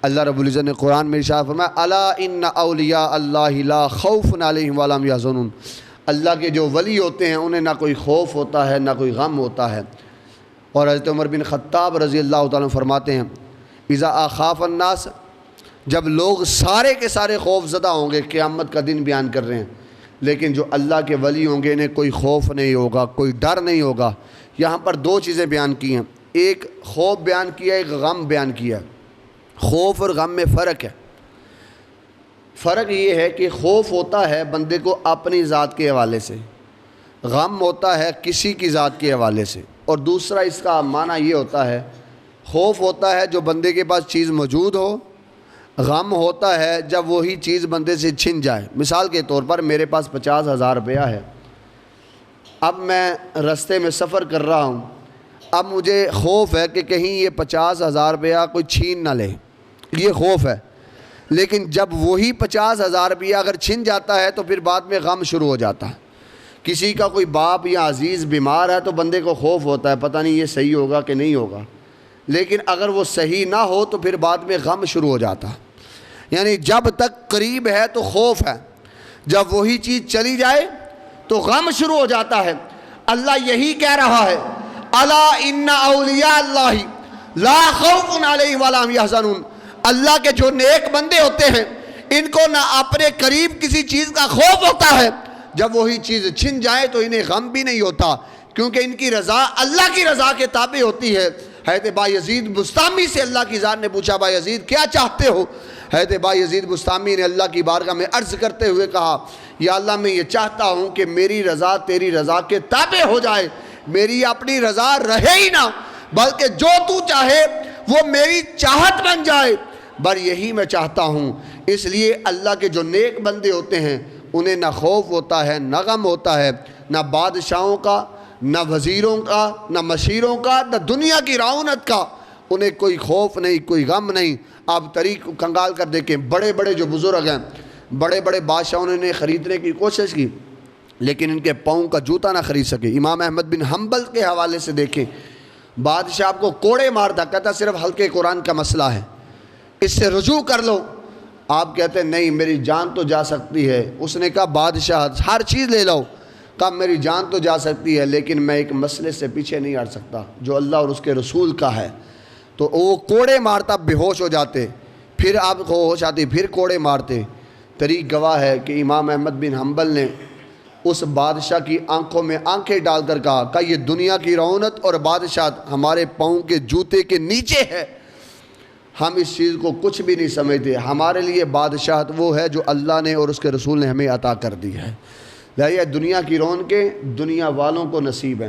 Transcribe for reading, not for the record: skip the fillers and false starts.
اللہ رب العزت نے قرآن میں ارشاد فرمایا الا ان اولیاء اللہ لا خوف علیہم ولا هم یحزنون، اللہ کے جو ولی ہوتے ہیں انہیں نہ کوئی خوف ہوتا ہے نہ کوئی غم ہوتا ہے۔ اور حضرت عمر بن خطاب رضی اللہ تعالیٰ عنہ فرماتے ہیں اذا اخاف الناس، جب لوگ سارے کے سارے خوف زدہ ہوں گے، قیامت کا دن بیان کر رہے ہیں، لیکن جو اللہ کے ولی ہوں گے انہیں کوئی خوف نہیں ہوگا، کوئی ڈر نہیں ہوگا۔ یہاں پر دو چیزیں بیان کی ہیں، ایک خوف بیان کیا، ایک غم بیان کیا۔ خوف اور غم میں فرق ہے۔ فرق یہ ہے کہ خوف ہوتا ہے بندے کو اپنی ذات کے حوالے سے، غم ہوتا ہے کسی کی ذات کے حوالے سے۔ اور دوسرا اس کا معنی یہ ہوتا ہے، خوف ہوتا ہے جو بندے کے پاس چیز موجود ہو، غم ہوتا ہے جب وہی چیز بندے سے چھن جائے۔ مثال کے طور پر میرے پاس 50,000 روپیہ ہے، اب میں رستے میں سفر کر رہا ہوں، اب مجھے خوف ہے کہ کہیں یہ 50,000 روپیہ کوئی چھین نہ لے، یہ خوف ہے۔ لیکن جب وہی 50,000 روپیہ اگر چھن جاتا ہے تو پھر بعد میں غم شروع ہو جاتا ہے۔ کسی کا کوئی باپ یا عزیز بیمار ہے تو بندے کو خوف ہوتا ہے، پتہ نہیں یہ صحیح ہوگا کہ نہیں ہوگا، لیکن اگر وہ صحیح نہ ہو تو پھر بعد میں غم شروع ہو جاتا ہے۔ یعنی جب تک قریب ہے تو خوف ہے، جب وہی چیز چلی جائے تو غم شروع ہو جاتا ہے۔ اللہ یہی کہہ رہا ہے الا ان اولیاء اللہ لا خوف علیہم ولا هم یحزنون، اللہ کے جو نیک بندے ہوتے ہیں ان کو نہ اپنے قریب کسی چیز کا خوف ہوتا ہے، جب وہی چیز چھن جائے تو انہیں غم بھی نہیں ہوتا، کیونکہ ان کی رضا اللہ کی رضا کے تابع ہوتی ہے۔ حضرت بایزید بستامی سے اللہ کی ذات نے پوچھا بایزید کیا چاہتے ہو؟ حضرت بایزید بستامی نے اللہ کی بارگاہ میں عرض کرتے ہوئے کہا یا اللہ میں یہ چاہتا ہوں کہ میری رضا تیری رضا کے تابع ہو جائے، میری اپنی رضا رہے ہی نہ، بلکہ جو تو چاہے وہ میری چاہت بن جائے، بر یہی میں چاہتا ہوں۔ اس لیے اللہ کے جو نیک بندے ہوتے ہیں انہیں نہ خوف ہوتا ہے نہ غم ہوتا ہے، نہ بادشاہوں کا، نہ وزیروں کا، نہ مشیروں کا، نہ دنیا کی رعونت کا، انہیں کوئی خوف نہیں، کوئی غم نہیں۔ آپ طریق کنگال کر دیکھیں، بڑے بڑے جو بزرگ ہیں، بڑے بڑے بادشاہوں نے خریدنے کی کوشش کی لیکن ان کے پاؤں کا جوتا نہ خرید سکے۔ امام احمد بن حنبل کے حوالے سے دیکھیں، بادشاہ آپ کو کوڑے مارتا، کہتا صرف ہلکے قرآن کا مسئلہ ہے، اس سے رجوع کر لو۔ آپ کہتے ہیں نہیں میری جان تو جا سکتی ہے۔ اس نے کہا بادشاہ ہر چیز لے لو، کہا میری جان تو جا سکتی ہے لیکن میں ایک مسئلے سے پیچھے نہیں ہٹ سکتا جو اللہ اور اس کے رسول کا ہے۔ تو وہ کوڑے مارتا، بے ہوش ہو جاتے، پھر آپ کو ہوش آتی، پھر کوڑے مارتے۔ طریق گواہ ہے کہ امام احمد بن حنبل نے اس بادشاہ کی آنکھوں میں آنکھیں ڈال کر کہا کہ یہ دنیا کی رعونت اور بادشاہت ہمارے پاؤں کے جوتے کے نیچے ہے، ہم اس چیز کو کچھ بھی نہیں سمجھتے، ہمارے لیے بادشاہت وہ ہے جو اللہ نے اور اس کے رسول نے ہمیں عطا کر دی ہے۔ یہ دنیا کی رونقیں دنیا والوں کو نصیب ہیں،